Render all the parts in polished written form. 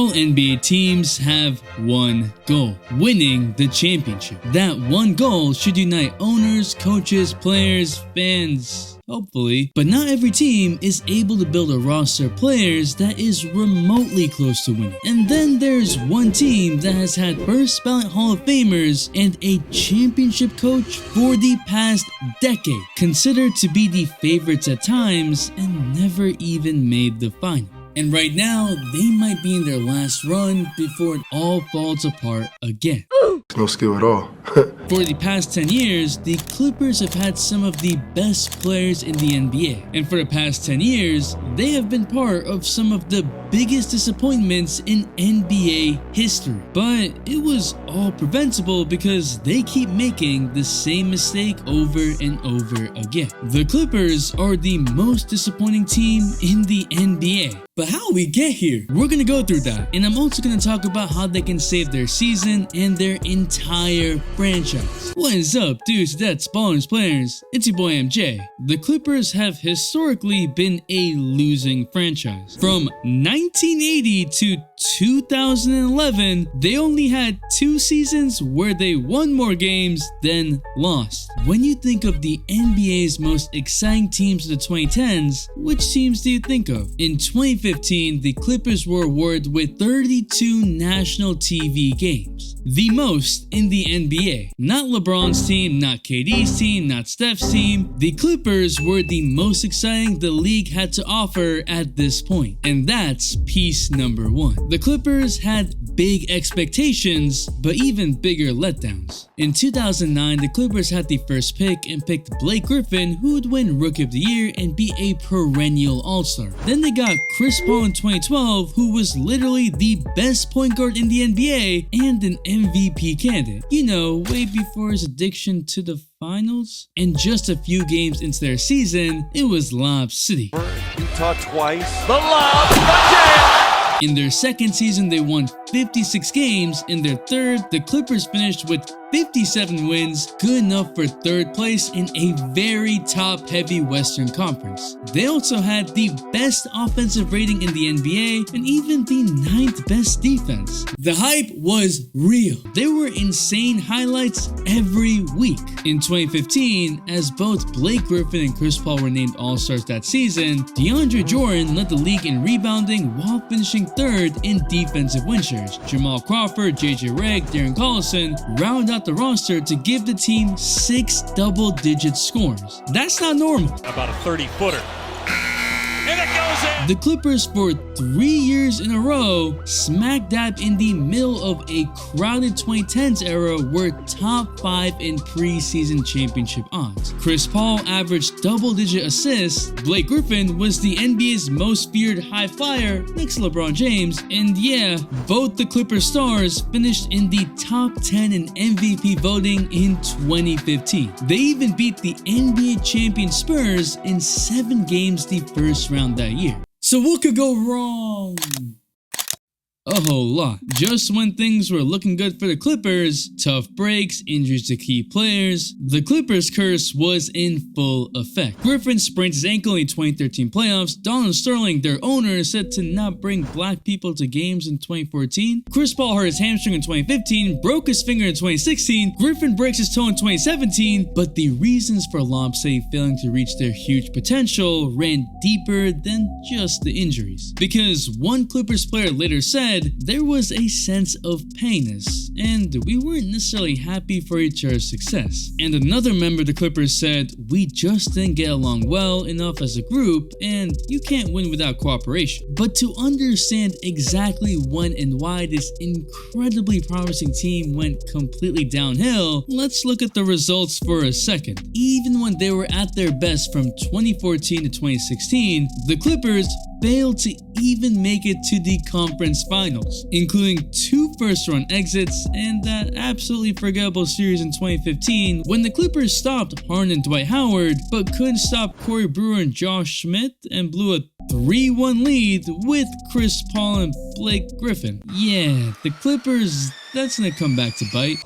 All NBA teams have one goal: winning the championship. That one goal should unite owners, coaches, players, fans, hopefully. But not every team is able to build a roster of players that is remotely close to winning. And then there's one team that has had first ballot Hall of Famers and a championship coach for the past decade, considered to be the favorites at times and never even made the final. And right now, they might be in their last run before it all falls apart again. No skill at all. For the past 10 years, the Clippers have had some of the best players in the NBA. And for the past 10 years, they have been part of some of the biggest disappointments in NBA history. But it was all preventable because they keep making the same mistake over and over again. The Clippers are the most disappointing team in the NBA. But how we get here? We're gonna go through that. And I'm also gonna talk about how they can save their season and their entire franchise. What is up, dudes, that's ballers, players? It's your boy MJ. The Clippers have historically been a losing franchise. From 1980 to 2011, they only had 2 seasons where they won more games than lost. When you think of the NBA's most exciting teams of the 2010s, which teams do you think of? In 2015, the Clippers were awarded with 32 national TV games, the most in the NBA. Not LeBron's team, not KD's team, not Steph's team. The Clippers were the most exciting the league had to offer at this point. And that's piece number 1. The Clippers had big expectations, but even bigger letdowns. In 2009, the Clippers had the first pick and picked Blake Griffin, who would win Rookie of the Year and be a perennial All-Star. Then they got Chris Paul in 2012, who was literally the best point guard in the NBA and an MVP candidate. You know, way before his addiction to the finals. And just a few games into their season, it was Lob City. Utah twice. The lob, touchdown! In their second season, they won 56 games. In their third, the Clippers finished with 57 wins, good enough for 3rd place in a very top-heavy Western Conference. They also had the best offensive rating in the NBA and even the 9th best defense. The hype was real. There were insane highlights every week. In 2015, as both Blake Griffin and Chris Paul were named All-Stars that season, DeAndre Jordan led the league in rebounding while finishing 3rd in defensive win shares. Jamal Crawford, JJ Redick, Darren Collison rounded out the roster to give the team 6 double-digit scores. That's not normal. About a 30-footer. And it goes in! The Clippers for 3 years in a row, smack dab in the middle of a crowded 2010s era, were top 5 in preseason championship odds. Chris Paul averaged double-digit assists, Blake Griffin was the NBA's most feared high flyer next to LeBron James, and yeah, both the Clippers stars finished in the top 10 in MVP voting in 2015. They even beat the NBA champion Spurs in 7 games the first round that year. So what could go wrong? A whole lot. Just when things were looking good for the Clippers, tough breaks, injuries to key players, the Clippers curse was in full effect. Griffin sprained his ankle in the 2013 playoffs. Donald Sterling, their owner, said to not bring black people to games in 2014. Chris Paul hurt his hamstring in 2015, broke his finger in 2016. Griffin breaks his toe in 2017, but the reasons for Lob City failing to reach their huge potential ran deeper than just the injuries. Because one Clippers player later said, there was a sense of painness, and we weren't necessarily happy for each other's success. And another member of the Clippers said, we just didn't get along well enough as a group, and you can't win without cooperation. But to understand exactly when and why this incredibly promising team went completely downhill, let's look at the results for a second. Even when they were at their best from 2014 to 2016, the Clippers failed to even make it to the conference finals, including 2 first-round exits and that absolutely forgettable series in 2015 when the Clippers stopped Harden and Dwight Howard but couldn't stop Corey Brewer and Josh Smith and blew a 3-1 lead with Chris Paul and Blake Griffin. Yeah, the Clippers, that's gonna come back to bite.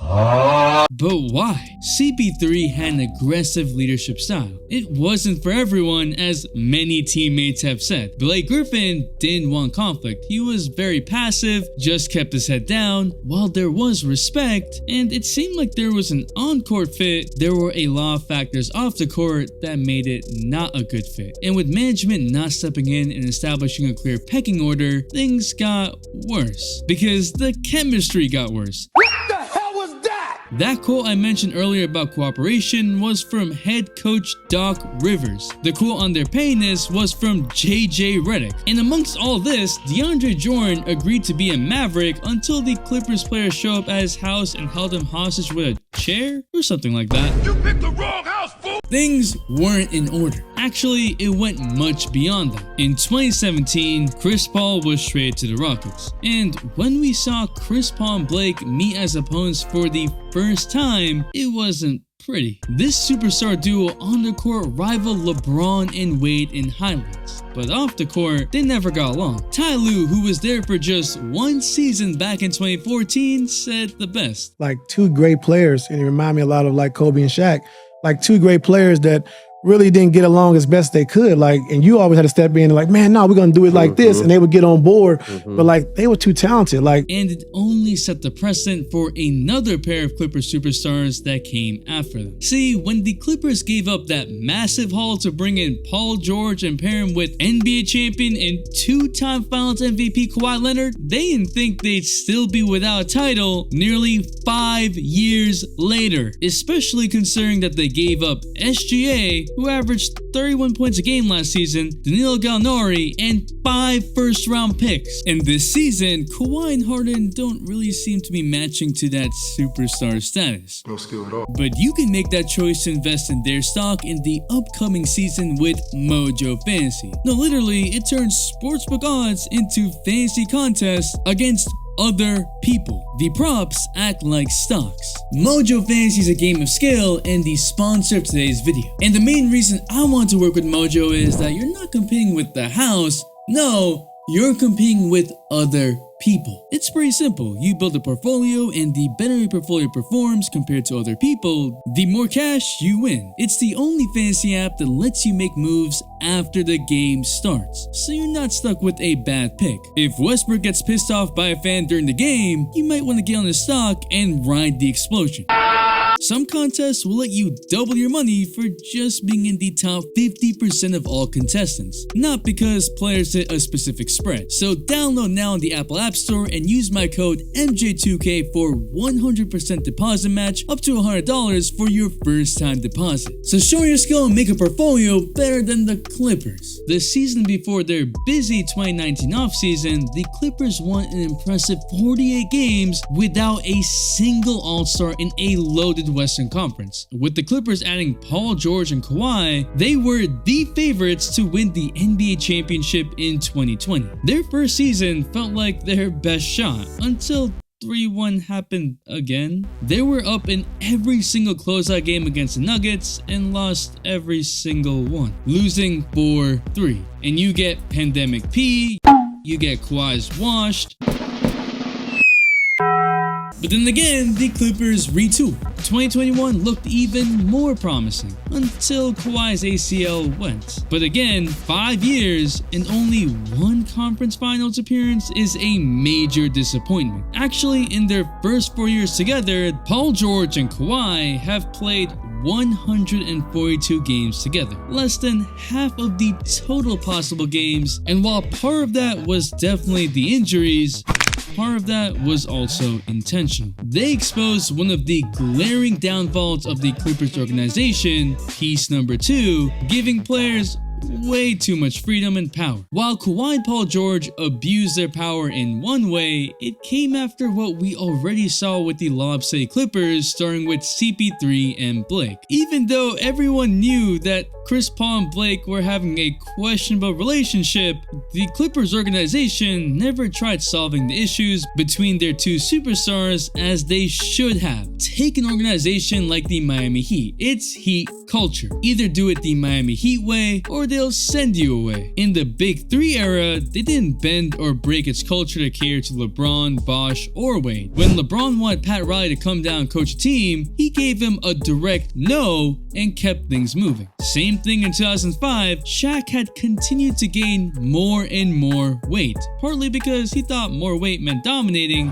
But why? CP3 had an aggressive leadership style. It wasn't for everyone, as many teammates have said. Blake Griffin didn't want conflict. He was very passive, just kept his head down. While there was respect, and it seemed like there was an on-court fit, there were a lot of factors off the court that made it not a good fit. And with management not stepping in and establishing a clear pecking order, things got worse. Because the chemistry got worse. What the hell was that? That quote I mentioned earlier about cooperation was from head coach Doc Rivers. The quote on their pettiness was from JJ Redick. And amongst all this, DeAndre Jordan agreed to be a Maverick until the Clippers players show up at his house and held him hostage with a chair or something like that. You picked the wrong house, fool! Things weren't in order. Actually, it went much beyond that. In 2017, Chris Paul was traded to the Rockets. And when we saw Chris Paul and Blake meet as opponents for the first time, it wasn't pretty. This superstar duo on the court rivaled LeBron and Wade in highlights. But off the court, they never got along. Ty Lue, who was there for just one season back in 2014, said the best. Like two great players, and it reminded me a lot of like Kobe and Shaq. Like two great players that really didn't get along as best they could. Like, and you always had to step in and like, man, no, we're gonna do it like this, and they would get on board. But like, they were too talented. Like, and it only set the precedent for another pair of Clippers superstars that came after them. See, when the Clippers gave up that massive haul to bring in Paul George and pair him with NBA champion and two-time Finals MVP Kawhi Leonard, they didn't think they'd still be without a title nearly 5 years later. Especially considering that they gave up SGA, who averaged 31 points a game last season, Danilo Gallinari, and 5 first-round picks. And this season, Kawhi and Harden don't really seem to be matching to that superstar status. No skill at all. But you can make that choice to invest in their stock in the upcoming season with Mojo Fantasy. No, literally, it turns sportsbook odds into fantasy contests against other people. The props act like stocks. Mojo Fantasy is a game of skill and the sponsor of today's video. And the main reason I want to work with Mojo is that you're not competing with the house. No, you're competing with other people. It's pretty simple. You build a portfolio, and the better your portfolio performs compared to other people, the more cash you win. It's the only fantasy app that lets you make moves after the game starts, so you're not stuck with a bad pick. If Westbrook gets pissed off by a fan during the game, you might want to get on his stock and ride the explosion. Some contests will let you double your money for just being in the top 50% of all contestants, not because players hit a specific spread. So download now on the Apple App Store and use my code MJ2K for 100% deposit match up to $100 for your first time deposit. So show your skill and make a portfolio better than the Clippers. The season before their busy 2019 offseason, the Clippers won an impressive 48 games without a single All-Star in a loaded Western Conference. With the Clippers adding Paul George and Kawhi, they were the favorites to win the NBA championship in 2020. Their first season felt like their best shot until 3-1 happened again. They were up in every single closeout game against the Nuggets and lost every single one, losing 4-3. And you get Pandemic P, you get Kawhi's washed. But then again, the Clippers retooled. 2021 looked even more promising until Kawhi's ACL went. But again, 5 years and only one conference finals appearance is a major disappointment. Actually, in their first 4 years together, Paul George and Kawhi have played 142 games together, less than half of the total possible games. And while part of that was definitely the injuries, part of that was also intentional. They exposed one of the glaring downfalls of the Clippers organization, piece number 2, giving players way too much freedom and power. While Kawhi and Paul George abused their power in one way, it came after what we already saw with the Lob City Clippers, starting with CP3 and Blake. Even though everyone knew that Chris Paul and Blake were having a questionable relationship, the Clippers organization never tried solving the issues between their two superstars as they should have. Take an organization like the Miami Heat. It's Heat culture. Either do it the Miami Heat way, or they'll send you away. In the Big Three era, they didn't bend or break its culture to cater to LeBron, Bosh, or Wade. When LeBron wanted Pat Riley to come down and coach a team, he gave him a direct no and kept things moving. Same thing in 2005, Shaq had continued to gain more and more weight, partly because he thought more weight meant dominating,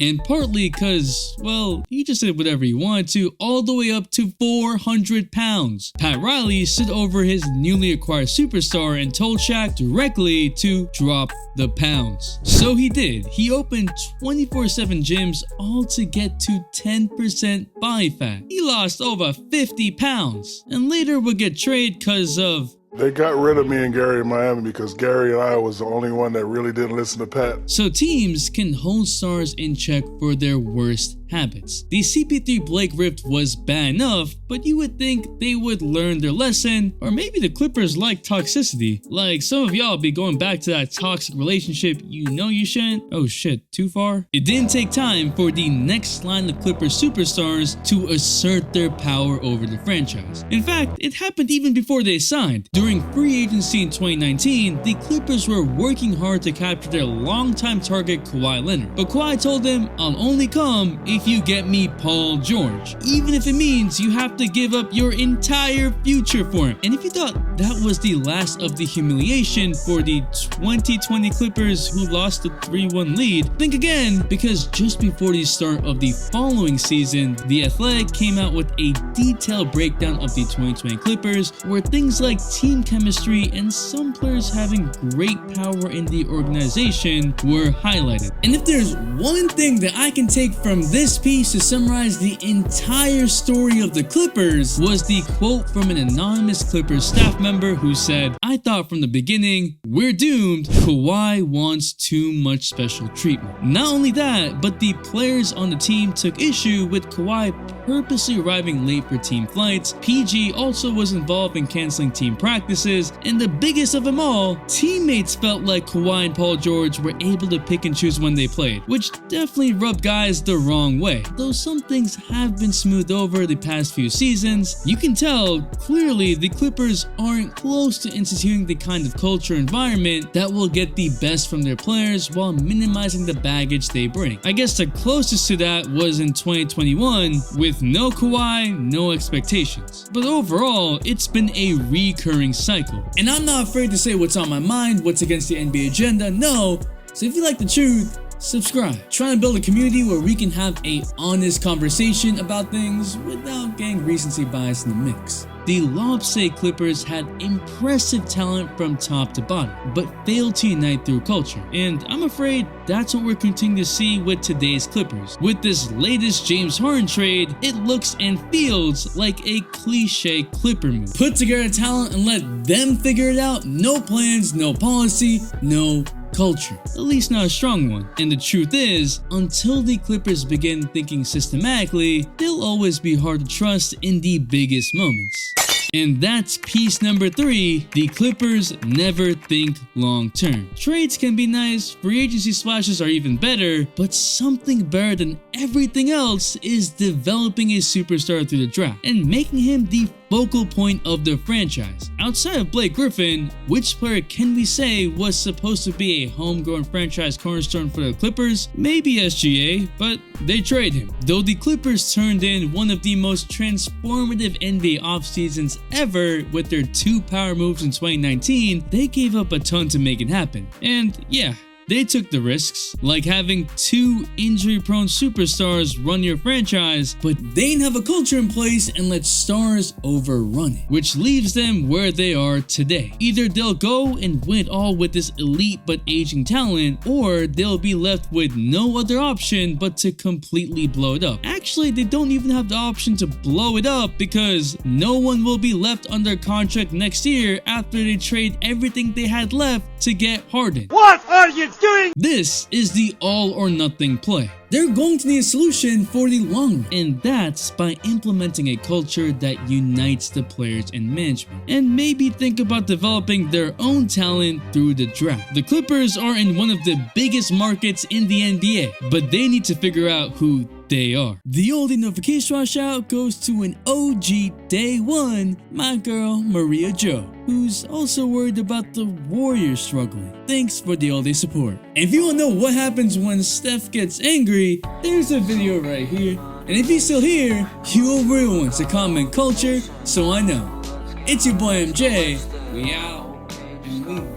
and partly because, well, he just did whatever he wanted to, all the way up to 400 pounds. Pat Riley stood over his newly acquired superstar and told Shaq directly to drop the pounds. So he did. He opened 24/7 gyms, all to get to 10% body fat. He lost over 50 pounds, and later would get traded because of... They got rid of me and Gary in Miami because Gary and I was the only one that really didn't listen to Pat. So teams can hold stars in check for their worst habits. The CP3 Blake rift was bad enough, but you would think they would learn their lesson, or maybe the Clippers like toxicity. Like some of y'all be going back to that toxic relationship you know you shouldn't. Oh shit, too far? It didn't take time for the next line of Clippers superstars to assert their power over the franchise. In fact, it happened even before they signed. During free agency in 2019, the Clippers were working hard to capture their longtime target Kawhi Leonard. But Kawhi told them, "I'll only come if you get me Paul George, even if it means you have to give up your entire future for him." And if you thought that was the last of the humiliation for the 2020 Clippers who lost the 3-1 lead, think again, because just before the start of the following season, The Athletic came out with a detailed breakdown of the 2020 Clippers, where things like team chemistry and some players having great power in the organization were highlighted. And if there's one thing that I can take from this piece to summarize the entire story of the Clippers, was the quote from an anonymous Clippers staff member who said, "I thought from the beginning, we're doomed. Kawhi wants too much special treatment." Not only that, but the players on the team took issue with Kawhi purposely arriving late for team flights. PG also was involved in canceling team practices, and the biggest of them all, teammates felt like Kawhi and Paul George were able to pick and choose when they played, which definitely rubbed guys the wrong way. Though some things have been smoothed over the past few seasons, you can tell clearly the Clippers aren't close to instituting the kind of culture environment that will get the best from their players while minimizing the baggage they bring. I guess the closest to that was in 2021 with no Kawhi, no expectations. But overall, it's been a recurring cycle. And I'm not afraid to say what's on my mind, what's against the NBA agenda, no. So if you like the truth, subscribe. Trying to build a community where we can have a honest conversation about things without getting recency bias in the mix. The Lob City Clippers had impressive talent from top to bottom, but failed to unite through culture. And I'm afraid that's what we're continuing to see with today's Clippers. With this latest James Harden trade, it looks and feels like a cliche Clipper move. Put together talent and let them figure it out. No plans, no policy, no culture. At least not a strong one. And the truth is, until the Clippers begin thinking systematically, they'll always be hard to trust in the biggest moments. And that's piece number 3, the Clippers never think long term. Trades can be nice, free agency splashes are even better, but something better than everything else is developing a superstar through the draft and making him the focal point of the franchise. Outside of Blake Griffin, which player can we say was supposed to be a homegrown franchise cornerstone for the Clippers? Maybe SGA, but they trade him. Though the Clippers turned in one of the most transformative NBA offseasons ever with their 2 power moves in 2019, they gave up a ton to make it happen. And yeah, they took the risks, like having 2 injury-prone superstars run your franchise, but they didn't have a culture in place and let stars overrun it, which leaves them where they are today. Either they'll go and win it all with this elite but aging talent, or they'll be left with no other option but to completely blow it up. Actually, they don't even have the option to blow it up because no one will be left under contract next year after they trade everything they had left to get Harden. What are you doing? This is the all or nothing play. They're going to need a solution for the long run, and that's by implementing a culture that unites the players and management, and maybe think about developing their own talent through the draft. The Clippers are in one of the biggest markets in the NBA, but they need to figure out who they are. The oldie notification shout goes to an OG day one, my girl Maria Jo, who's also worried about the Warriors struggling. Thanks for the all-day support. And if you want to know what happens when Steph gets angry, there's a video right here. And if he's still here, you really want to comment culture, so I know. It's your boy MJ. We out. And we